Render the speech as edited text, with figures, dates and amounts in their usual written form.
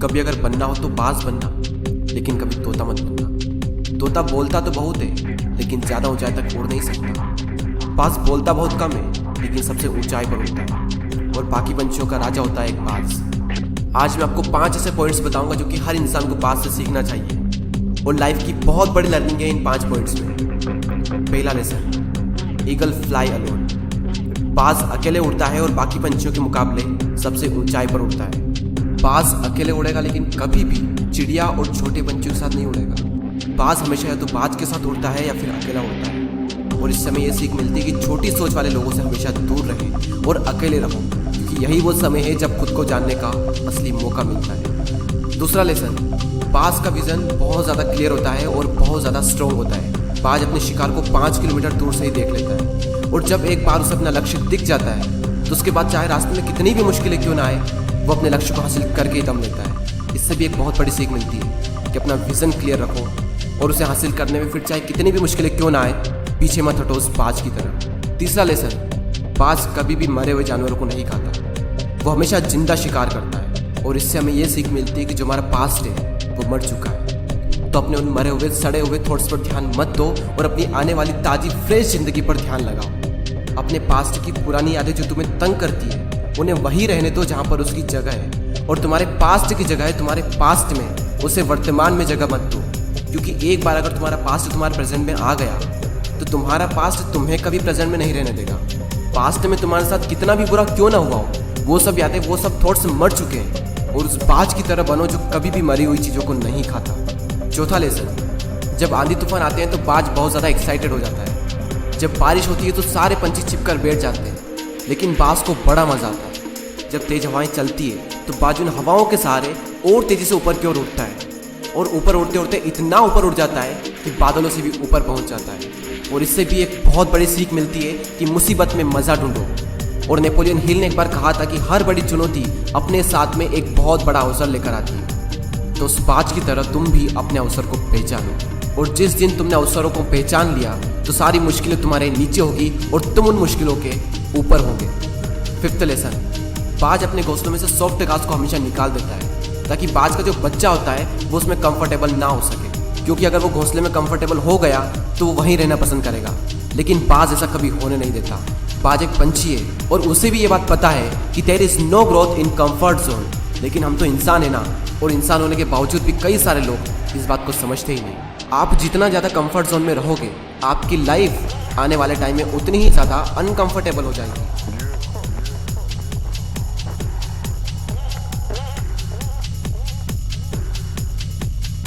कभी अगर बनना हो तो बाज बनना, लेकिन कभी तोता मत बनना। तोता बोलता तो बहुत है, लेकिन ज़्यादा ऊंचाई तक उड़ नहीं सकता। बाज बोलता बहुत कम है, लेकिन सबसे ऊंचाई पर उड़ता है, और बाकी पंछियों का राजा होता है एक बाज। आज मैं आपको 5 ऐसे पॉइंट्स बताऊंगा जो कि हर इंसान को बाज से सीखना चाहिए, और लाइफ की बहुत बड़ी लर्निंग है इन 5 पॉइंट्स में। पहला लेसन, ईगल फ्लाई अलोन। बाज अकेले उड़ता है और बाकी पंछियों के मुकाबले सबसे ऊंचाई पर उड़ता है। बाज अकेले उड़ेगा, लेकिन कभी भी चिड़िया और छोटे पंछियों के साथ नहीं उड़ेगा। बाज हमेशा या तो बाज के साथ उड़ता है या फिर अकेला उड़ता है। और इस समय ये सीख मिलती है कि छोटी सोच वाले लोगों से हमेशा दूर रहे और अकेले रहो, क्योंकि यही वो समय है जब खुद को जानने का असली मौका मिलता है। दूसरा लेसन, बाज का विजन बहुत ज़्यादा क्लियर होता है और बहुत ज़्यादा स्ट्रॉन्ग होता है। बाज अपने शिकार को 5 किलोमीटर दूर से ही देख लेता है, और जब एक बार उसे अपना लक्ष्य दिख जाता है तो उसके बाद चाहे रास्ते में कितनी भी मुश्किलें क्यों ना आए, वो अपने लक्ष्य को हासिल करके ही दम लेता है। इससे भी एक बहुत बड़ी सीख मिलती है कि अपना विजन क्लियर रखो, और उसे हासिल करने में फिर चाहे कितनी भी मुश्किलें क्यों ना आए, पीछे मत हटो उस बाज की तरह। तीसरा लेसन, बाज कभी भी मरे हुए जानवरों को नहीं खाता, वो हमेशा जिंदा शिकार करता है। और इससे हमें ये सीख मिलती है कि जो हमारा पास्ट है वो मर चुका है, तो अपने उन मरे हुए सड़े हुए थॉट्स पर ध्यान मत दो और अपनी आने वाली ताज़ी फ्रेश जिंदगी पर ध्यान लगाओ। अपने पास्ट की पुरानी यादें जो तुम्हें तंग करती है, उन्हें वहीं रहने दो जहाँ पर उसकी जगह है, और तुम्हारे पास्ट की जगह है तुम्हारे पास्ट में, उसे वर्तमान में जगह मत दो। क्योंकि एक बार अगर तुम्हारा पास्ट तुम्हारे प्रेजेंट में आ गया तो तुम्हारा पास्ट तुम्हें कभी प्रेजेंट में नहीं रहने देगा। पास्ट में तुम्हारे साथ कितना भी बुरा क्यों ना हुआ हो, वो सब यादें, वो सब थॉट्स मर चुके हैं, और उस बाज की तरह बनो जो कभी भी मरी हुई चीज़ों को नहीं खाता। चौथा लेसन, जब आंधी तूफान आते हैं तो बाज बहुत ज़्यादा एक्साइटेड हो जाता है। जब बारिश होती है तो सारे पंछी छिपकर बैठ जाते हैं, लेकिन बाज को बड़ा मज़ा आता है। जब तेज हवाएं चलती है तो बाज उन हवाओं के सहारे और तेज़ी से ऊपर की ओर उठता है, और ऊपर उड़ते उड़ते इतना ऊपर उड़ जाता है कि बादलों से भी ऊपर पहुंच जाता है। और इससे भी एक बहुत बड़ी सीख मिलती है कि मुसीबत में मज़ा ढूंढो। और नेपोलियन हिल ने एक बार कहा था कि हर बड़ी चुनौती अपने साथ में एक बहुत बड़ा अवसर लेकर आती है। तो उस बाज की तरह तुम भी अपने अवसर को पहचानो, और जिस दिन तुमने अवसरों को पहचान लिया तो सारी मुश्किलें तुम्हारे नीचे होगी और तुम उन मुश्किलों के ऊपर होगे। फिफ्थ लेसन, बाज अपने घोंसलों में से सॉफ्ट घास को हमेशा निकाल देता है, ताकि बाज का जो बच्चा होता है वो उसमें कंफर्टेबल ना हो सके। क्योंकि अगर वो घोंसले में कंफर्टेबल हो गया तो वो वहीं रहना पसंद करेगा, लेकिन बाज ऐसा कभी होने नहीं देता। बाज एक पंछी है और उसे भी ये बात पता है कि there is no growth in comfort zone. लेकिन हम तो इंसान है ना, और इंसान होने के बावजूद भी कई सारे लोग इस बात को समझते ही नहीं। आप जितना ज़्यादा कंफर्ट जोन में रहोगे, आपकी लाइफ आने वाले टाइम में उतनी ही ज़्यादा अनकंफर्टेबल हो जाएगी।